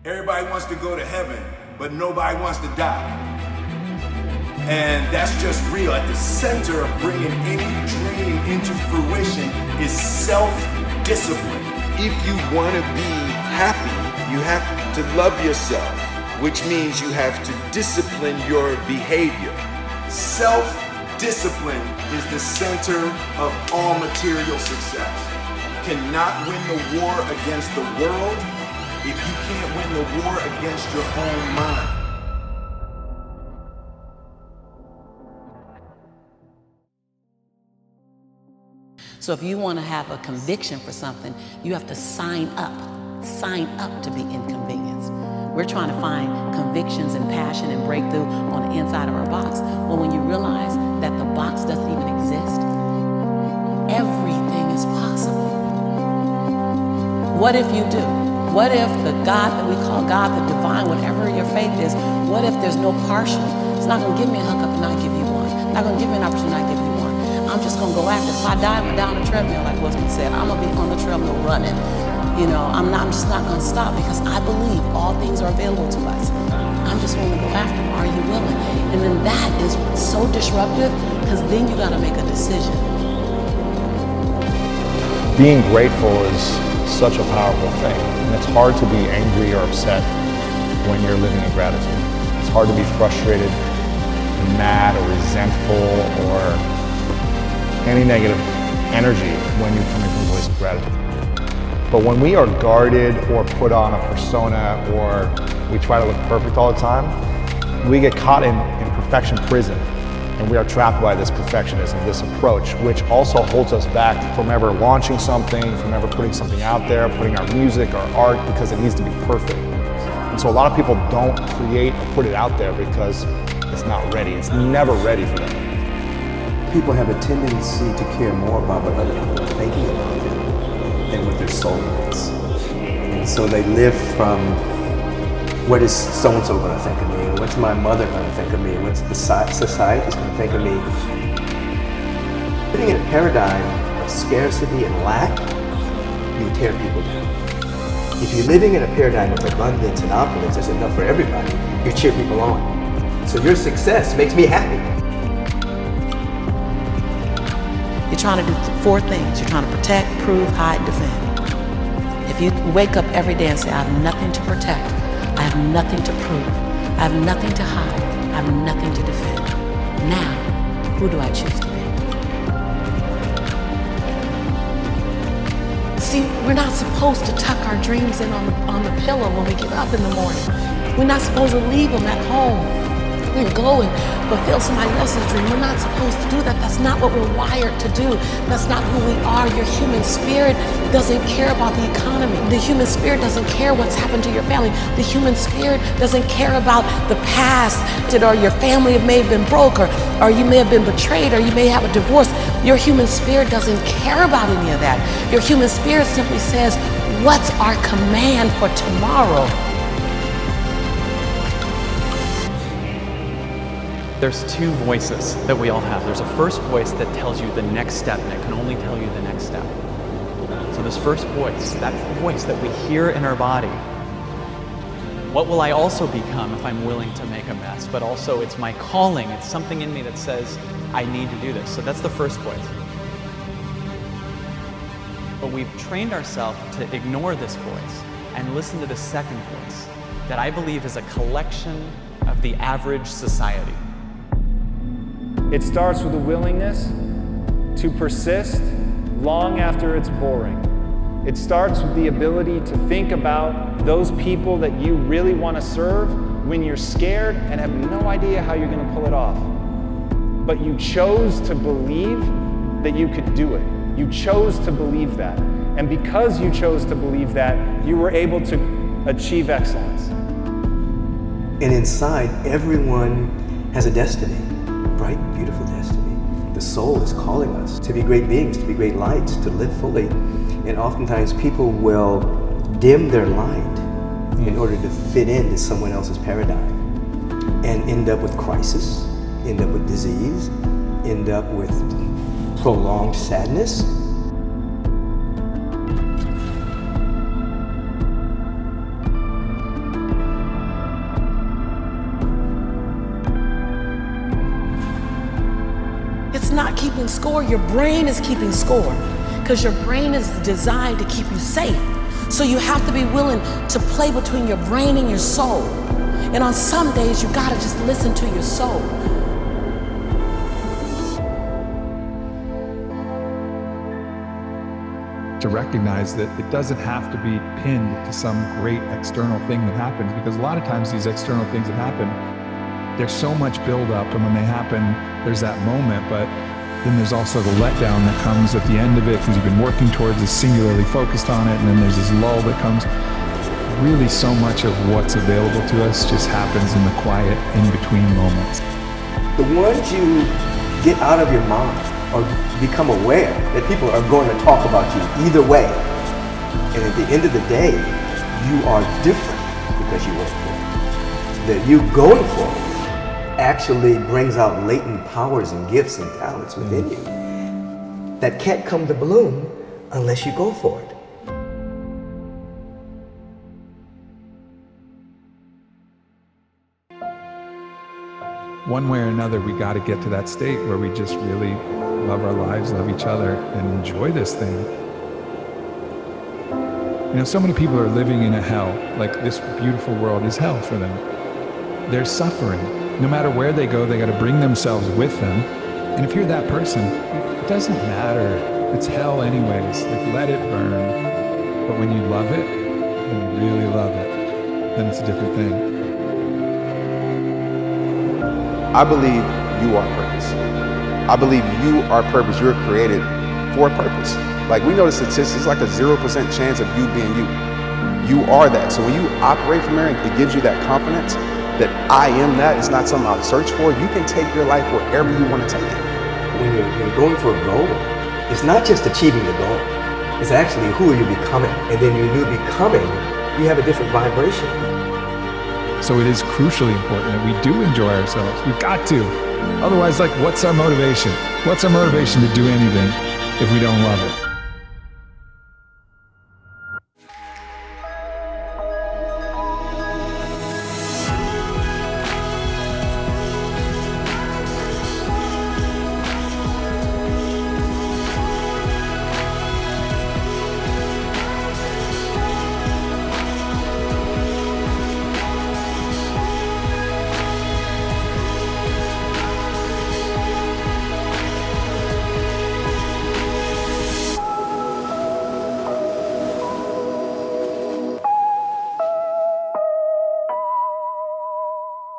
Everybody wants to go to heaven, but nobody wants to die. And that's just real. At the center of bringing any dream into fruition is self-discipline. If you want to be happy, you have to love yourself, which means you have to discipline your behavior. Self-discipline is the center of all material success. You cannot win the war against the world if you can't win the war against your own mind. So if you want to have a conviction for something, you have to sign up to be inconvenienced. We're trying to find convictions and passion and breakthrough on the inside of our box. Well, when you realize that the box doesn't even exist, everything is possible. What if you do? What if the God that we call God, the divine, whatever your faith is, what if there's no partial? It's not going to give me a hookup and not give you one. It's not going to give me an opportunity and not give you one. I'm just going to go after it. If I die, I'm down the treadmill, like Wilson said. I'm going to be on the treadmill running. You know, I'm just not going to stop because I believe all things are available to us. I'm just willing to go after them. Are you willing? And then that is so disruptive because then you got to make a decision. Being grateful is such a powerful thing. And it's hard to be angry or upset when you're living in gratitude. It's hard to be frustrated, mad, or resentful, or any negative energy when you're coming from a place of gratitude. But when we are guarded or put on a persona or we try to look perfect all the time, we get caught in perfection prison. And we are trapped by this perfectionism, this approach, which also holds us back from ever launching something, from ever putting something out there, putting our music, our art, because it needs to be perfect. And so a lot of people don't create or put it out there because it's not ready. It's never ready for them. People have a tendency to care more about what other people are thinking about them than what their soul is. And so they live from, what is so-and-so going to think of me? What's my mother going to think of me? What's the society going to think of me? Living in a paradigm of scarcity and lack, you tear people down. If you're living in a paradigm of abundance and opulence, there's enough for everybody, you cheer people on. So your success makes me happy. You're trying to do four things. You're trying to protect, prove, hide, defend. If you wake up every day and say, I have nothing to protect, I have nothing to prove, I have nothing to hide, I have nothing to defend. Now, who do I choose to be? See, we're not supposed to tuck our dreams in on the pillow when we get up in the morning. We're not supposed to leave them at home and go and fulfill somebody else's dream. We're not supposed to do that. That's not what we're wired to do. That's not who we are. Your human spirit doesn't care about the economy. The human spirit doesn't care what's happened to your family. The human spirit doesn't care about the past, or your family may have been broke, or you may have been betrayed, or you may have a divorce. Your human spirit doesn't care about any of that. Your human spirit simply says, what's our command for tomorrow? There's two voices that we all have. There's a first voice that tells you the next step, and it can only tell you the next step. So this first voice, that voice that we hear in our body, what will I also become if I'm willing to make a mess? But also it's my calling, it's something in me that says, I need to do this. So that's the first voice. But we've trained ourselves to ignore this voice and listen to the second voice that I believe is a collection of the average society. It starts with a willingness to persist long after it's boring. It starts with the ability to think about those people that you really want to serve when you're scared and have no idea how you're going to pull it off. But you chose to believe that you could do it. You chose to believe that. And because you chose to believe that, you were able to achieve excellence. And inside, everyone has a destiny. Bright, beautiful destiny. The soul is calling us to be great beings, to be great lights, to live fully. And oftentimes people will dim their light in order to fit into someone else's paradigm and end up with crisis, end up with disease, end up with prolonged sadness. not keeping score, your brain is keeping score. Because your brain is designed to keep you safe. So you have to be willing to play between your brain and your soul. And on some days, you gotta just listen to your soul. To recognize that it doesn't have to be pinned to some great external thing that happens, because a lot of times these external things that happen, there's so much buildup, and when they happen, there's that moment, but then there's also the letdown that comes at the end of it because you've been working towards this, singularly focused on it, and then there's this lull that comes. Really, so much of what's available to us just happens in the quiet, in-between moments. The ones you get out of your mind or become aware that people are going to talk about you either way. And at the end of the day, you are different because you went for it. That you going for it actually brings out latent powers and gifts and talents within you that can't come to bloom unless you go for it. One way or another, we got to get to that state where we just really love our lives, love each other, and enjoy this thing. You know, so many people are living in a hell, like this beautiful world is hell for them. They're suffering. No matter where they go, they got to bring themselves with them. And if you're that person, it doesn't matter. It's hell anyways. Like, let it burn. But when you love it, when you really love it, then it's a different thing. I believe you are purpose. I believe you are purpose. You're created for a purpose. Like, we know the statistics, like a 0% chance of you being you. You are that. So when you operate from there, it gives you that confidence that I am that. It's not something I'll search for. You can take your life wherever you want to take it. When you're going for a goal, it's not just achieving the goal. It's actually who are you becoming. And then when you're becoming, you have a different vibration. So it is crucially important that we do enjoy ourselves. We've got to. Otherwise, like, what's our motivation? What's our motivation to do anything if we don't love it?